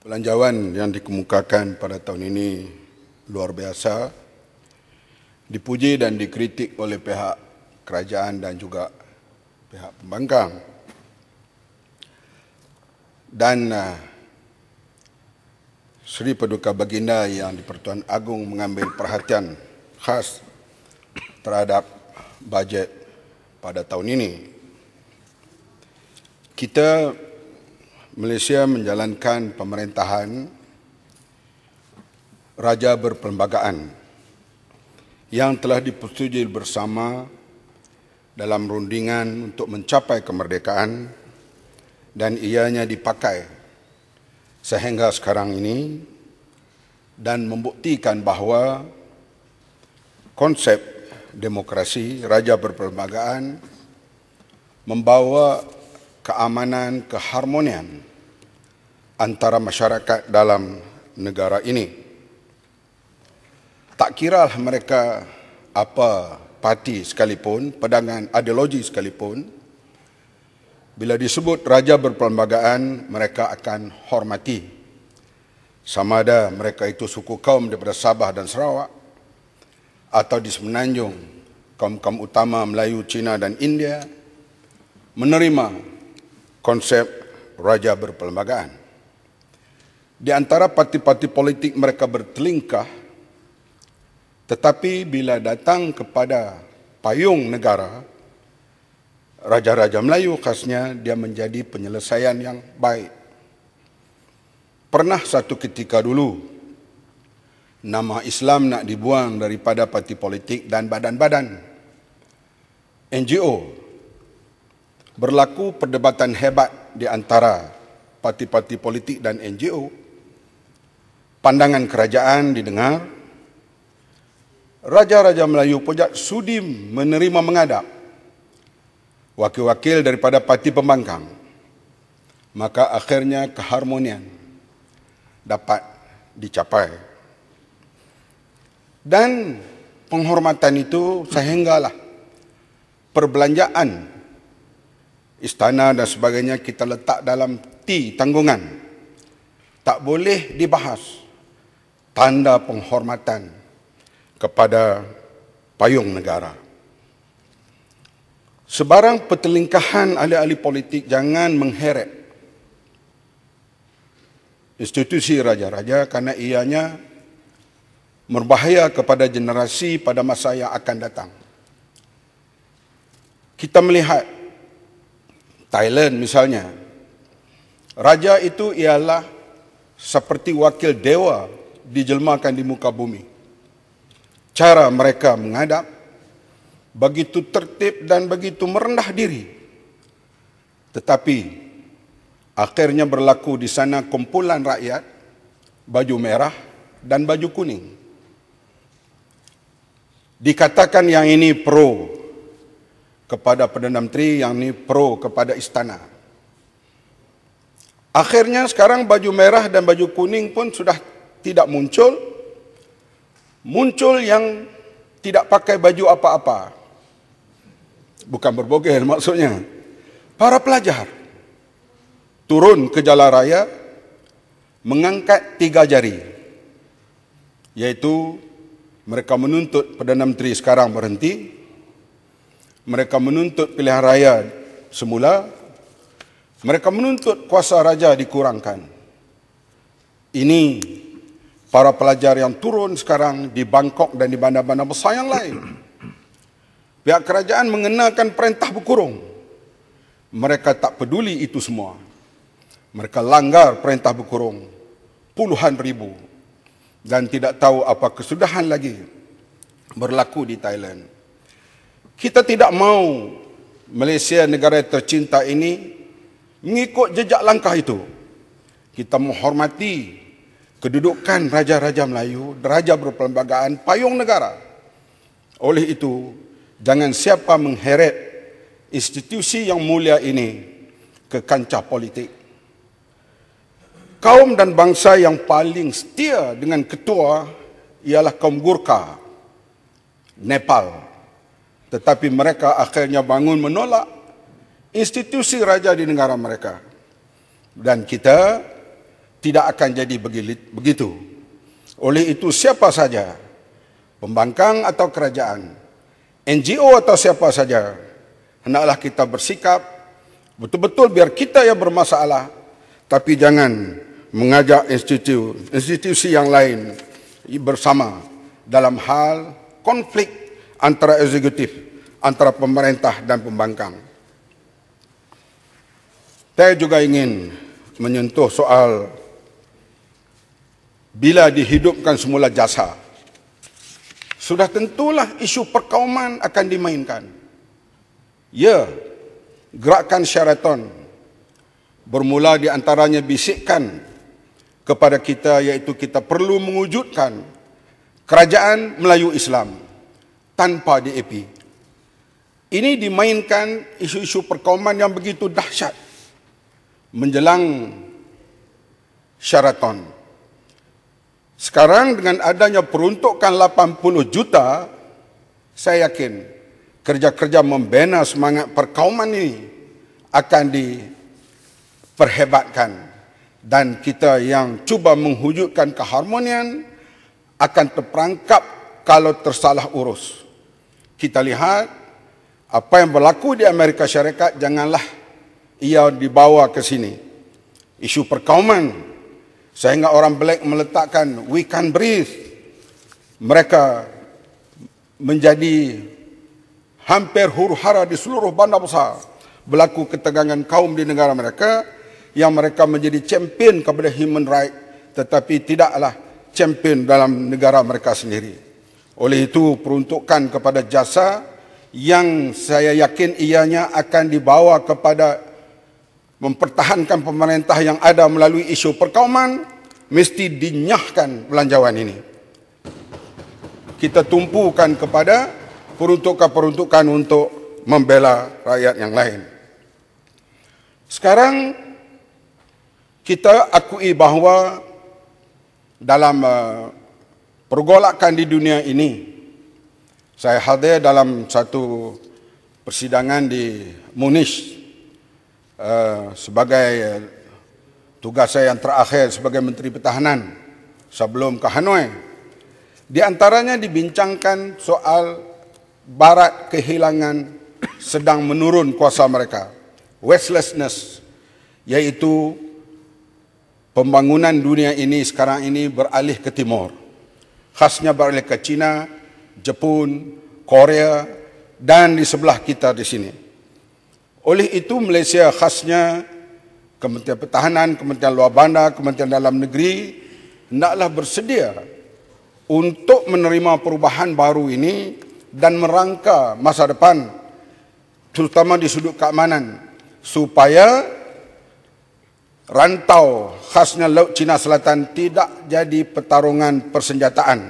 Belanjawan yang dikemukakan pada tahun ini luar biasa, dipuji dan dikritik oleh pihak kerajaan dan juga pihak pembangkang. Dan Seri Paduka Baginda Yang di-Pertuan Agong mengambil perhatian khas terhadap bajet pada tahun ini. Kita Malaysia menjalankan pemerintahan Raja Berperlembagaan yang telah dipersetujui bersama dalam rundingan untuk mencapai kemerdekaan dan ianya dipakai sehingga sekarang ini dan membuktikan bahawa konsep demokrasi Raja Berperlembagaan membawa keamanan, keharmonian antara masyarakat dalam negara ini. Tak kiralah mereka apa parti sekalipun, pandangan ideologi sekalipun, bila disebut Raja Berperlembagaan, mereka akan hormati. Sama ada mereka itu suku kaum daripada Sabah dan Sarawak, atau di Semenanjung, kaum-kaum utama Melayu, Cina dan India, menerima konsep Raja Berperlembagaan. Di antara parti-parti politik mereka bertelingkah, tetapi bila datang kepada payung negara, Raja-Raja Melayu khasnya, dia menjadi penyelesaian yang baik. Pernah satu ketika dulu, nama Islam nak dibuang daripada parti politik dan badan-badan NGO. Berlaku perdebatan hebat di antara parti-parti politik dan NGO. Pandangan kerajaan didengar. Raja-Raja Melayu pun sudi menerima menghadap wakil-wakil daripada parti pembangkang. Maka akhirnya keharmonian dapat dicapai. Dan penghormatan itu sehinggalah perbelanjaan istana dan sebagainya kita letak dalam tanggungan. Tak boleh dibahas. Tanda penghormatan kepada payung negara. Sebarang pertelingkahan ahli-ahli politik jangan mengheret institusi raja-raja kerana ianya berbahaya kepada generasi pada masa yang akan datang. Kita melihat Thailand misalnya, raja itu ialah seperti wakil dewa dijelmakan di muka bumi. Cara mereka menghadap begitu tertib dan begitu merendah diri. Tetapi akhirnya berlaku di sana kumpulan rakyat baju merah dan baju kuning. Dikatakan yang ini pro kepada Perdana Menteri, yang ini pro kepada istana. Akhirnya sekarang baju merah dan baju kuning pun sudah tidak muncul. Muncul yang tidak pakai baju apa-apa. Bukan berbogel maksudnya. Para pelajar turun ke jalan raya mengangkat 3 jari. Iaitu mereka menuntut Perdana Menteri sekarang berhenti. Mereka menuntut pilihan raya semula. Mereka menuntut kuasa raja dikurangkan. Ini para pelajar yang turun sekarang di Bangkok dan di bandar-bandar besar yang lain. Pihak kerajaan mengenakan perintah berkurung. Mereka tak peduli itu semua. Mereka langgar perintah berkurung puluhan ribu dan tidak tahu apa kesudahan lagi berlaku di Thailand. Kita tidak mahu Malaysia, negara tercinta ini, mengikut jejak langkah itu. Kita menghormati kedudukan Raja-Raja Melayu, Raja Berperlembagaan, payung negara. Oleh itu, jangan siapa mengheret institusi yang mulia ini ke kancah politik. Kaum dan bangsa yang paling setia dengan ketua ialah kaum Gurkha, Nepal. Tetapi mereka akhirnya bangun menolak institusi raja di negara mereka. Dan kita tidak akan jadi begitu. Oleh itu siapa saja, pembangkang atau kerajaan, NGO atau siapa saja, hendaklah kita bersikap betul-betul biar kita yang bermasalah, tapi jangan mengajak institusi yang lain bersama dalam hal konflik antara eksekutif, antara pemerintah dan pembangkang. Saya juga ingin menyentuh soal bila dihidupkan semula jasa. Sudah tentulah isu perkauman akan dimainkan. Ya, gerakan Sheraton bermula di antaranya bisikan kepada kita, iaitu kita perlu mewujudkan kerajaan Melayu Islam tanpa DAP. Ini dimainkan isu-isu perkauman yang begitu dahsyat menjelang Sheraton. Sekarang dengan adanya peruntukan 80 juta, saya yakin kerja-kerja membina semangat perkauman ini akan diperhebatkan, dan kita yang cuba menghujudkan keharmonian akan terperangkap kalau tersalah urus. Kita lihat apa yang berlaku di Amerika Syarikat, janganlah ia dibawa ke sini. Isu perkauman sehingga orang black meletakkan "we can breathe". Mereka menjadi hampir huru-hara di seluruh bandar besar. Berlaku ketegangan kaum di negara mereka, yang mereka menjadi champion kepada human right, tetapi tidaklah champion dalam negara mereka sendiri. Oleh itu peruntukan kepada jasa yang saya yakin ianya akan dibawa kepada mempertahankan pemerintah yang ada melalui isu perkauman, mesti dinyahkan belanjawan ini. Kita tumpukan kepada peruntukan-peruntukan untuk membela rakyat yang lain. Sekarang kita akui bahawa dalam pergolakan di dunia ini, saya hadir dalam satu persidangan di Munich sebagai tugas saya yang terakhir sebagai Menteri Pertahanan sebelum ke Hanoi. Di antaranya dibincangkan soal Barat kehilangan sedang menurun kuasa mereka, restlessness, iaitu pembangunan dunia ini sekarang ini beralih ke timur, khasnya beralih ke China, Jepun, Korea, dan di sebelah kita di sini. Oleh itu Malaysia khasnya Kementerian Pertahanan, Kementerian Luar Bandar, Kementerian Dalam Negeri hendaklah bersedia untuk menerima perubahan baru ini dan merangka masa depan, terutama di sudut keamanan, supaya rantau khasnya Laut Cina Selatan tidak jadi pertarungan persenjataan.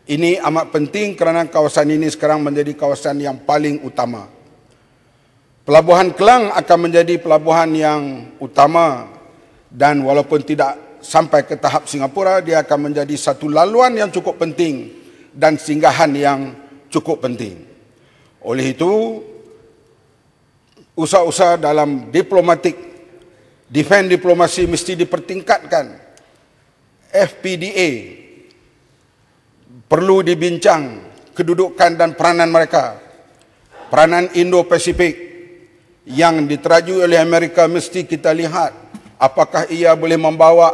Ini amat penting kerana kawasan ini sekarang menjadi kawasan yang paling utama. Pelabuhan Kelang akan menjadi pelabuhan yang utama, dan walaupun tidak sampai ke tahap Singapura, dia akan menjadi satu laluan yang cukup penting dan singgahan yang cukup penting. Oleh itu, usaha-usaha dalam diplomatik, defense diplomasi mesti dipertingkatkan. FPDA perlu dibincang kedudukan dan peranan mereka. Peranan Indo-Pasifik yang diteraju oleh Amerika mesti kita lihat apakah ia boleh membawa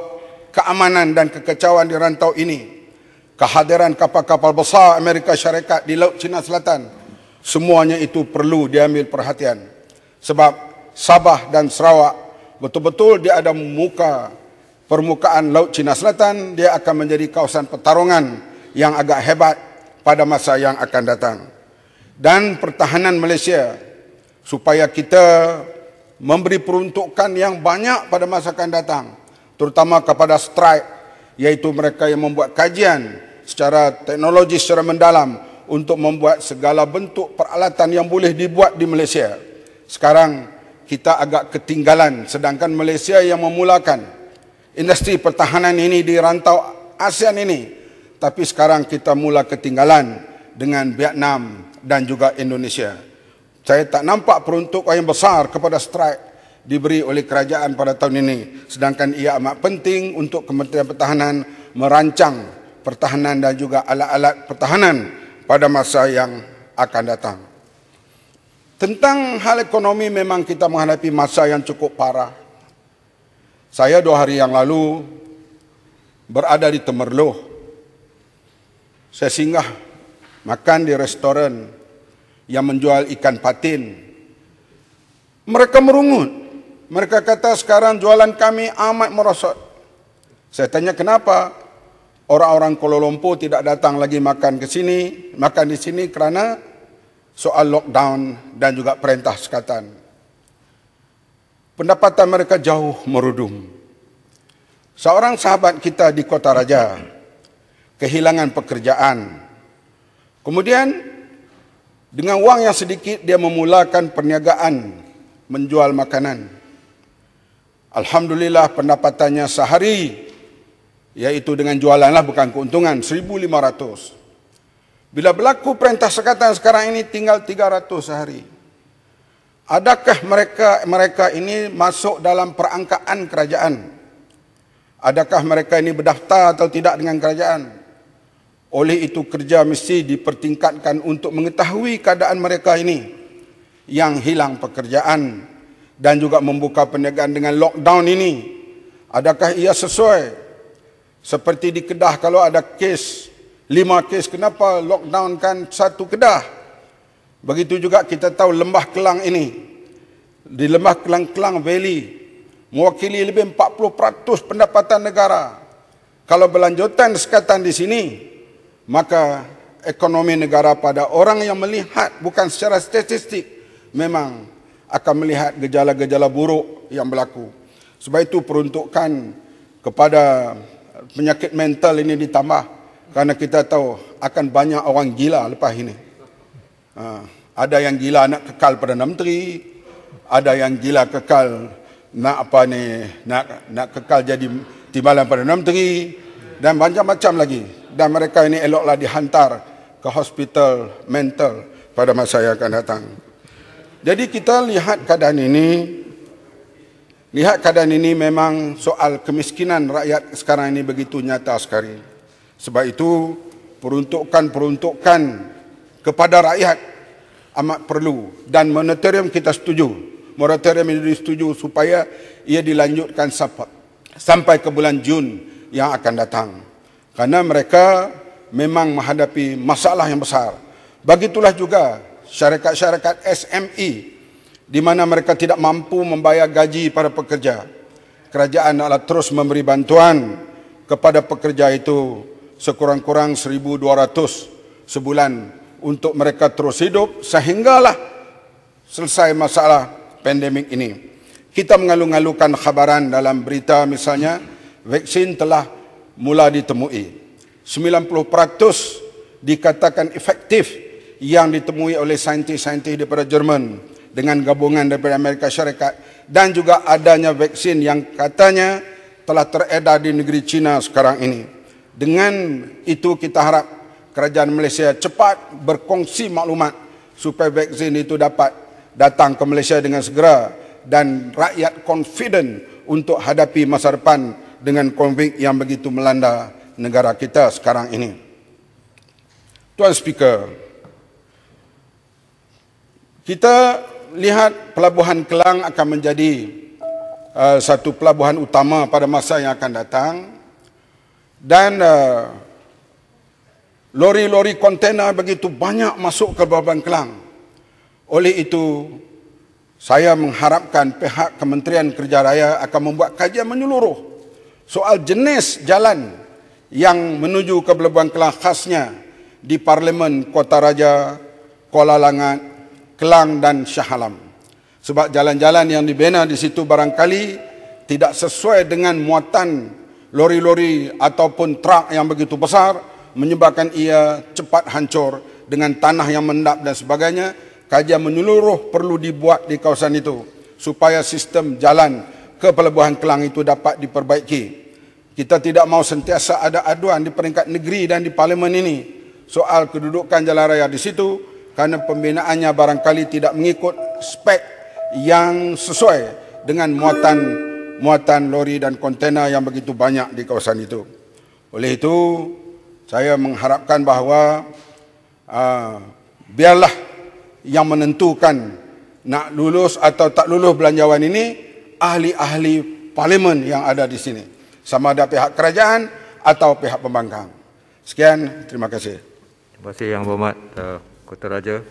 keamanan dan kekacauan di rantau ini. Kehadiran kapal-kapal besar Amerika Syarikat di Laut Cina Selatan, semuanya itu perlu diambil perhatian. Sebab Sabah dan Sarawak betul-betul dia ada permukaan Laut Cina Selatan, dia akan menjadi kawasan pertarungan yang agak hebat pada masa yang akan datang. Dan pertahanan Malaysia, supaya kita memberi peruntukan yang banyak pada masa akan datang, terutama kepada strike, iaitu mereka yang membuat kajian secara teknologi secara mendalam untuk membuat segala bentuk peralatan yang boleh dibuat di Malaysia. Sekarang kita agak ketinggalan, sedangkan Malaysia yang memulakan industri pertahanan ini di rantau ASEAN ini, tapi sekarang kita mula ketinggalan dengan Vietnam dan juga Indonesia. Saya tak nampak peruntukan yang besar kepada strike diberi oleh kerajaan pada tahun ini. Sedangkan ia amat penting untuk Kementerian Pertahanan merancang pertahanan dan juga alat-alat pertahanan pada masa yang akan datang. Tentang hal ekonomi memang kita menghadapi masa yang cukup parah. Saya 2 hari yang lalu berada di Temerloh. Saya singgah makan di restoran yang menjual ikan patin. Mereka merungut. Mereka kata sekarang jualan kami amat merosot. Saya tanya kenapa? Orang-orang Kuala Lumpur tidak datang lagi makan di sini kerana soal lockdown dan juga perintah sekatan. Pendapatan mereka jauh merudum. Seorang sahabat kita di Kota Raja kehilangan pekerjaan. Kemudian dengan wang yang sedikit dia memulakan perniagaan menjual makanan. Alhamdulillah pendapatannya sehari, iaitu dengan jualanlah bukan keuntungan, 1,500. Bila berlaku perintah sekatan sekarang ini tinggal 300 sehari. Adakah mereka ini masuk dalam perangkaan kerajaan? Adakah mereka ini berdaftar atau tidak dengan kerajaan? Oleh itu kerja mesti dipertingkatkan untuk mengetahui keadaan mereka ini yang hilang pekerjaan dan juga membuka perniagaan dengan lockdown ini. Adakah ia sesuai? Seperti di Kedah kalau ada kes 5 kes, kenapa lockdown kan 1 Kedah? Begitu juga kita tahu Lembah Kelang ini. Di Lembah Kelang Valley mewakili lebih 40% pendapatan negara. Kalau berlanjutan sekatan di sini, maka ekonomi negara pada orang yang melihat bukan secara statistik memang akan melihat gejala-gejala buruk yang berlaku. Sebab itu peruntukan kepada penyakit mental ini ditambah. Karena kita tahu akan banyak orang gila lepas ini. Ada yang gila nak kekal Perdana Menteri, ada yang gila kekal nak kekal jadi timbalan Perdana Menteri dan macam-macam lagi. Dan mereka ini eloklah dihantar ke hospital mental pada masa yang akan datang. Jadi kita lihat keadaan ini memang soal kemiskinan rakyat sekarang ini begitu nyata sekali. Sebab itu peruntukan kepada rakyat amat perlu dan moratorium kita setuju. Moratorium ini disetujui supaya ia dilanjutkan sampai ke bulan Jun yang akan datang. Karena mereka memang menghadapi masalah yang besar. Begitulah juga syarikat-syarikat SME di mana mereka tidak mampu membayar gaji para pekerja. Kerajaan adalah terus memberi bantuan kepada pekerja itu sekurang-kurang 1,200 sebulan untuk mereka terus hidup sehinggalah selesai masalah pandemik ini. Kita mengalu-alukan khabaran dalam berita misalnya vaksin telah mula ditemui. 90% dikatakan efektif yang ditemui oleh saintis-saintis daripada Jerman dengan gabungan daripada Amerika Syarikat dan juga adanya vaksin yang katanya telah teredar di negeri China sekarang ini. Dengan itu kita harap kerajaan Malaysia cepat berkongsi maklumat supaya vaksin itu dapat datang ke Malaysia dengan segera dan rakyat confident untuk hadapi masa depan dengan COVID yang begitu melanda negara kita sekarang ini. Tuan Speaker, kita lihat Pelabuhan Kelang akan menjadi satu pelabuhan utama pada masa yang akan datang. Dan lori-lori kontena begitu banyak masuk ke Pelabuhan Kelang. Oleh itu, saya mengharapkan pihak Kementerian Kerja Raya akan membuat kajian menyeluruh soal jenis jalan yang menuju ke Pelabuhan Kelang khasnya di Parlimen Kota Raja, Kuala Langat, Kelang dan Shah Alam. Sebab jalan-jalan yang dibina di situ barangkali tidak sesuai dengan muatan lori-lori ataupun truk yang begitu besar, menyebabkan ia cepat hancur dengan tanah yang mendap dan sebagainya. Kajian menyeluruh perlu dibuat di kawasan itu supaya sistem jalan ke Pelabuhan Kelang itu dapat diperbaiki. Kita tidak mahu sentiasa ada aduan di peringkat negeri dan di parlimen ini soal kedudukan jalan raya di situ kerana pembinaannya barangkali tidak mengikut spek yang sesuai dengan muatan lori dan kontena yang begitu banyak di kawasan itu. Oleh itu, saya mengharapkan bahawa biarlah yang menentukan nak lulus atau tak lulus belanjawan ini ahli-ahli parlimen yang ada di sini, sama ada pihak kerajaan atau pihak pembangkang. Sekian, terima kasih. Terima kasih Yang Berhormat Kota Raja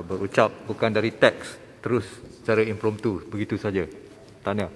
berucap bukan dari teks, terus secara impromptu begitu saja. Tahniah.